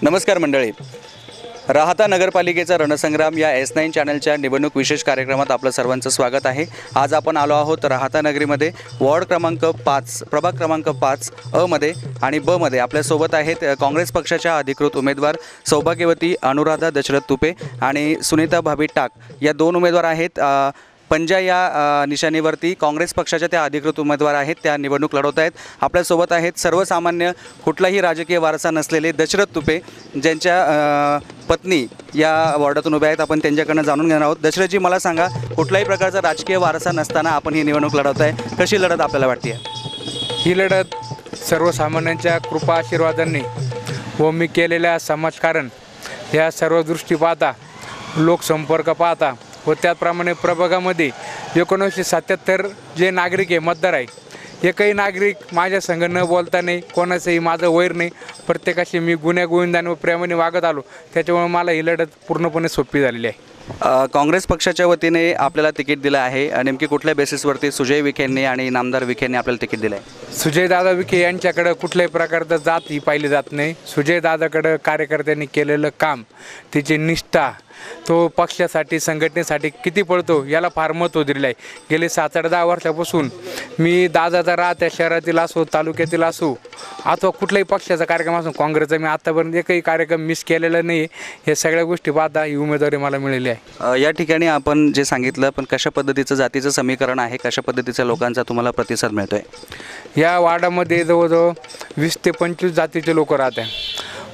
नमस्कार मंडळी, राहता नगरपालिकेचा रणसंग्राम या S9 चॅनलच्या निवडणूक विशेष कार्यक्रमात आपलं सर्वांचं स्वागत आहे। आज आपण आलो आहोत राहता नगरीमध्ये वॉर्ड क्रमांक 5 प्रभाग क्रमांक 5 अ मध्ये आणि ब मध्ये आपल्यासोबत आहेत काँग्रेस पक्षाच्या अधिकृत उमेदवार सौभाग्यवती अनुराधा दशरथ तुपे आणि सुनीता भाभी टाक या दोन उमेदवार आहेत। पंजा या निशाणीवरती काँग्रेस पक्षाच्या त्या अधिकृत उमेदवार आहेत, त्या निवडणूक लढवत आहेत। आपल्यासोबत आहेत सर्वसामान्य कुठलाही राजकीय वारसा नसलेले दशरथ तुपे, ज्यांच्या पत्नी या वॉर्डातून उभ्या आहेत। आपण त्यांच्याकडनं जाणून घेणार आहोत। दशरथजी, मला सांगा, कुठलाही प्रकारचा राजकीय वारसा नसताना आपण ही निवडणूक लढवत आहे, कशी लढत आपल्याला वाटते? ही लढत सर्वसामान्यांच्या कृपा आशीर्वादांनी व मी केलेल्या समाजकारण या सर्व दृष्टी पाहता, लोकसंपर्क पाहता व त्याप्रमाणे प्रभागामध्ये 1977 जे नागरिक आहे, मतदार आहे, एकही नागरिक माझ्या संग न बोलता नाही, कोणाचंही माझं वैर नाही, प्रत्येकाशी मी गुण्यागोविंदाने व प्रेमाने वागत आलो। त्याच्यामुळे मला ही लढत पूर्णपणे सोपी झालेली आहे। काँग्रेस पक्षाच्या वतीने आपल्याला तिकीट दिलं आहे, नेमकी कुठल्या बेसिसवरती सुजय विखेंनी आणि नामदार विखेंनी आपल्याला तिकीट दिलं आहे? सुजयदादा विखे यांच्याकडे कुठल्याही प्रकारचं जात ही पाहिली जात नाही। सुजयदादाकडे कार्यकर्त्यांनी केलेलं काम, तिची निष्ठा, तो पक्षासाठी संघटनेसाठी किती पळतो याला फार महत्त्व दिलेलं आहे। गेले 7-10 वर्षापासून मी दादाचा राहत्या शहरातील असो, तालुक्यातील असो, अथवा कुठल्याही पक्षाचा कार्यक्रम असो, काँग्रेसचा मी आतापर्यंत एकही कार्यक्रम मिस केलेला नाही। हे सगळ्या गोष्टी पाहता ही उमेदवारी मला मिळाली आहे। या ठिकाणी आपण जे सांगितलं, पण कशा पद्धतीचं जातीचं समीकरण आहे, कशा पद्धतीच्या लोकांचा तुम्हाला प्रतिसाद मिळतोय? या वार्डामध्ये जवळजवळ 20 ते 25 जातीचे लोक राहत आहे,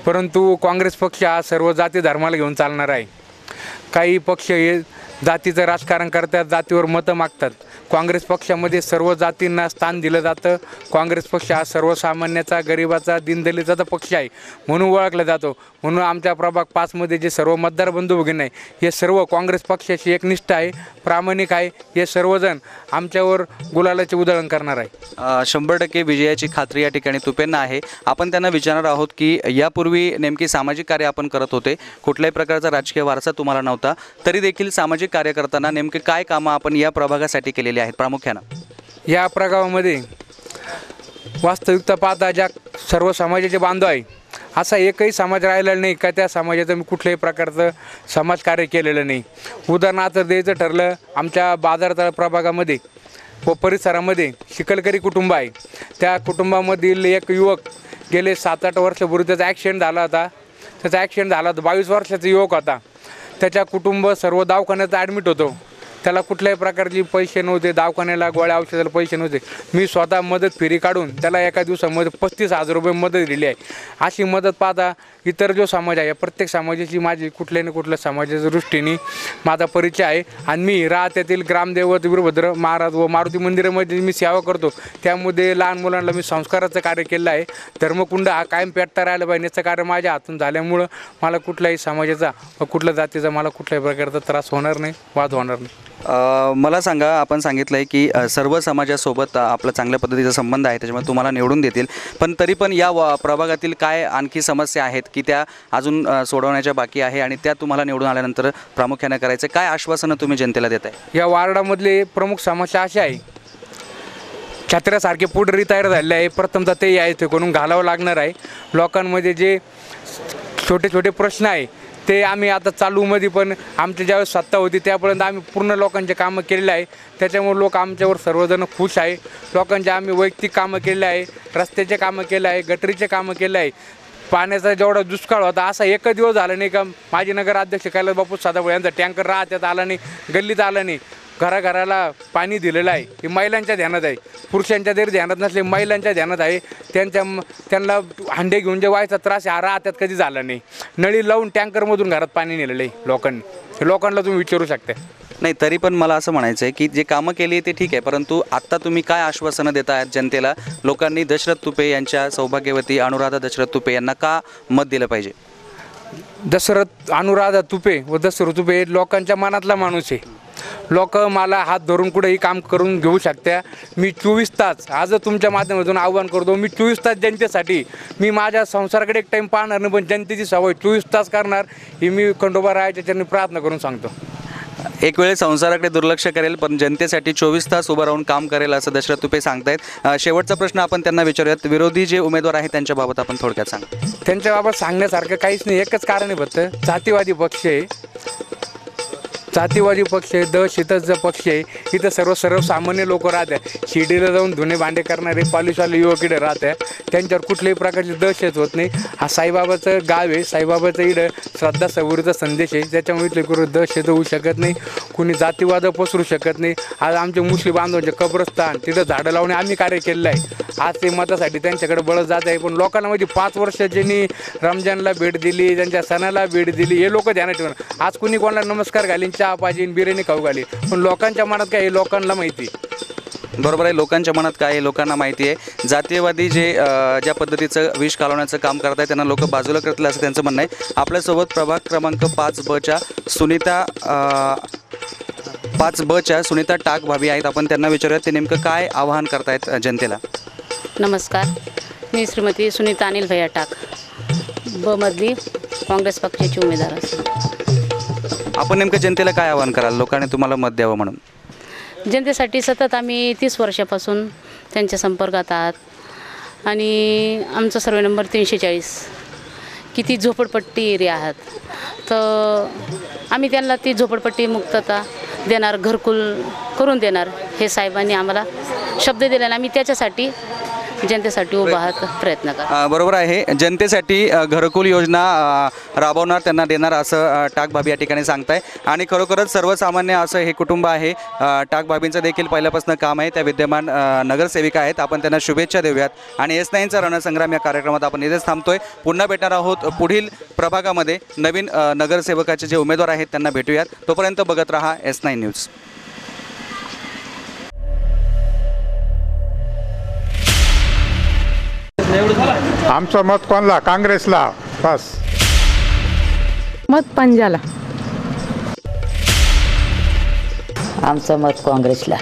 परंतु काँग्रेस पक्ष हा सर्व जाती धर्माला घेऊन चालणार आहे। काही पक्ष हे जातीचं राजकारण करतात, जातीवर मतं मागतात। काँग्रेस पक्षामध्ये सर्व जातींना स्थान दिलं जातं। काँग्रेस पक्ष हा सर्वसामान्याचा, गरिबाचा, दीनदलिताचा पक्ष आहे म्हणून ओळखला जातो। म्हणून आमच्या प्रभाग 5 मध्ये जे सर्व मतदार बंधू भगिनी आहे, हे सर्व काँग्रेस पक्षाची एकनिष्ठ आहे, प्रामाणिक आहे। हे सर्वजण आमच्यावर गुलालाचे उधळण करणार आहे। 100% विजयाची खात्री या ठिकाणी तुपेंना आहे। आपण त्यांना विचारणार आहोत की यापूर्वी नेमकी सामाजिक कार्य आपण करत होते, कुठल्याही प्रकारचा राजकीय वारसा तुम्हाला नव्हता, तरी देखील सामाजिक कार्य करताना नेमके काय कामं आपण या प्रभागासाठी केलेली आहेत? प्रामुख्यानं या प्रभागामध्ये वास्तविकता पाहता ज्या सर्व समाजाचे बांधव आहे, असा एकही समाज राहिलेला नाही का त्या समाजाचं मी कुठल्याही प्रकारचं समाजकार्य केलेलं नाही। उदाहरणार्थ द्यायचं ठरलं, आमच्या बाजारतळ प्रभागामध्ये व परिसरामध्ये शिकलकरी कुटुंब आहे। त्या कुटुंबामधील एक युवक गेले 7-8 वर्षापूर्वी त्याचा ॲक्सिडेंट झाला होता। 22 वर्षाचा युवक होता। त्याच्या कुटुंब सर्व दवाखान्यात ॲडमिट होतो। त्याला कुठल्याही प्रकारचे पैसे नव्हते, दवाखान्याला गोळ्या औषधाला पैसे नव्हते। मी स्वतः मदत फेरी काढून त्याला एका दिवसामध्ये 35,000 रुपये मदत दिली आहे। अशी मदत पाहता इतर जो समाज आहे, प्रत्येक समाजाची माझी कुठल्या ना कुठल्या समाजाच्या दृष्टीने माझा परिचय आहे। आणि मी राहत्यातील ग्रामदेवत वीरभद्र महाराज व मारुती मंदिरामध्ये मी सेवा करतो। त्यामध्ये लहान मुलांना मी संस्काराचं कार्य केलं आहे। धर्मकुंड हा कायम पेटता राहिला पाहिजे याचं कार्य माझ्या हातून झाल्यामुळं मला कुठल्याही समाजाचा व कुठल्या जातीचा मला कुठल्याही प्रकारचा त्रास होणार नाही, वाद होणार नाही। मला सांगा, आपण सांगितलं आहे की सर्व समाजासोबत आपला चांगल्या पद्धतीचा संबंध आहे, त्याच्यामुळे तुम्हाला निवडून देतील, पण तरी पण या प्रभागातील काय आणखी समस्या आहेत की त्या अजून सोडवण्याच्या बाकी आहे आणि त्या तुम्हाला निवडून आल्यानंतर प्रामुख्याने करायचं काय आश्वासनं तुम्ही जनतेला देत आहे? या वार्डामधले प्रमुख समस्या अशा आहे, छत्र्यासारखे पुढारी तयार झालेले आहे, प्रथमतः ते यायचे करून घालावं लागणार आहे। लोकांमध्ये जे छोटे छोटे प्रश्न आहे ते आम्ही आता चालूमध्ये पण आमच्या ज्यावेळेस सत्ता होती त्यापर्यंत आम्ही पूर्ण लोकांचे कामं केलेले आहे। त्याच्यामुळे लोक आमच्यावर सर्वजण खुश आहे। लोकांचे आम्ही वैयक्तिक कामं केले आहे, रस्त्याचे कामं केले आहे, गटरीचे कामं केले आहे। पाण्याचा जेवढा दुष्काळ होता असा एक दिवस झाला नाही का माजी नगराध्यक्ष कैलास बापू साधापुळे यांचा टँकर राहत्यात आला नाही, गल्लीत आला नाही, घराघराला पाणी दिलेलं आहे। हे महिलांच्या ध्यानात आहे, पुरुषांच्या जरी ध्यानात नसले महिलांच्या ध्यानात आहे। त्यांना हांडे घेऊन जे व्हायचा त्रास हा राहत्यात कधी झाला नाही। नळी लावून टँकरमधून घरात पाणी नेलेलं आहे लोकांनी। लोकांना तुम्ही विचारू शकता। नाही, तरी पण मला असं म्हणायचं आहे की जे कामं केली ते ठीक आहे, परंतु आत्ता तुम्ही काय आश्वासनं देत आहेत जनतेला? लोकांनी दशरथ तुपे यांच्या सौभाग्यवती अनुराधा दशरथ तुपे यांना का मत दिलं पाहिजे? अनुराधा तुपे व दशरथ तुपे हे लोकांच्या मनातला माणूस आहे। लोक मला हात धरून कुठेही काम करून घेऊ शकत्या। मी 24 तास आज तुमच्या माध्यमातून आव्हान करतो, मी 24 तास जनतेसाठी, मी माझ्या संसाराकडे एक टाईम पाहणार नाही, पण जनतेची सवय 24 तास करणार ही मी खंडोबा रायाच्या चरणी प्रार्थना करून सांगतो। एक वेळ संसाराकडे दुर्लक्ष करेल पण जनतेसाठी 24 तास उभं राहून काम करेल असं दशरथ तुपे सांगतायत. शेवटचा प्रश्न आपण त्यांना विचारूयात. विरोधी जे उमेदवार आहेत त्यांच्याबाबत आपण थोडक्यात सांगा. त्यांच्याबाबत सांगण्यासारखं काहीच नाही. एकच कारण आहे फक्त जातीवादी पक्ष आहे. जातीवादी पक्ष आहे, दहशतचा पक्ष आहे. इथं सर्वसामान्य लोक राहतात. शिर्डीला जाऊन धुणे भांडे करणारे पालिशवाले युवक इकडे राहतात. त्यांच्यावर कुठल्याही प्रकारची दहशत होत नाही. हा साईबाबाचं गाव आहे. साईबाबाचं इकडं श्रद्धा सबुरीचा संदेश आहे. त्याच्यामुळे इथले कुठं दहशत होऊ शकत नाही. कुणी जातीवाद पसरू शकत नाही. आज आमचे मुस्लिम बांधवांचे कब्रस्तान तिथं झाडं लावणे आम्ही कार्य केलेलं आहे. आज ते मतासाठी त्यांच्याकडे बळत जात आहे. पण लोकांना म्हणजे 5 वर्ष ज्यांनी रमजानला भेट दिली, त्यांच्या सणाला भेट दिली, हे लोक ध्यानात ठेवून आज कुणी कोणाला नमस्कार घालीन, चहा पाजीन, बिर्याणी खाऊ घाली. पण लोकांच्या मनात काय हे लोकांना माहिती. बरोबर आहे. लोकांच्या मनात काय आहे लोकांना माहिती आहे. जातीयवादी जे ज्या पद्धतीचं विष घालवण्याचं काम करत आहे त्यांना लोक बाजूला करतील असं त्यांचं म्हणणं आहे. आपल्यासोबत प्रभाग क्रमांक 5बच्या सुनीता टाक भाभी आहेत. आपण त्यांना विचारूयात ते नेमकं काय आवाहन करतायत जनतेला. नमस्कार, मी श्रीमती सुनीता अनिल भैया टाक, मधली काँग्रेस पक्षाची उमेदवार असेल. आपण नेमकं जनतेला काय आवाहन कराल लोकांनी तुम्हाला मत द्यावं म्हणून. जनतेसाठी सतत आम्ही 30 वर्षापासून त्यांच्या संपर्कात आहात आणि आमचा सर्वे नंबर 340 किती झोपडपट्टी एरिया आहात. तर आम्ही त्यांना ती झोपडपट्टी मुक्तता देणार, घरकुल करून देणार हे साहेबांनी आम्हाला शब्द दिला. आम्ही त्याच्यासाठी जनतेसाठी उभा आहात, प्रयत्न करा. बरोबर आहे. जनतेसाठी घरकुल योजना राबवणार, त्यांना देणार असं टाक भाभी या ठिकाणी सांगताय. आणि खरोखरच सर्वसामान्य असं हे कुटुंब आहे. टाक भाभींचं देखील पहिल्यापासून काम आहे. त्या विद्यमान नगरसेविका आहेत. आपण त्यांना शुभेच्छा देऊयात. आणि S9चा रणसंग्राम या कार्यक्रमात आपण इथेच थांबतोय. पुन्हा भेटणार आहोत पुढील प्रभागामध्ये नवीन नगरसेवकाचे जे उमेदवार आहेत त्यांना भेटूयात. तोपर्यंत बघत राहा S9 न्यूज. आमचं मत कोणला? काँग्रेसला. बस. मत पंजाला. आमचं मत काँग्रेसला.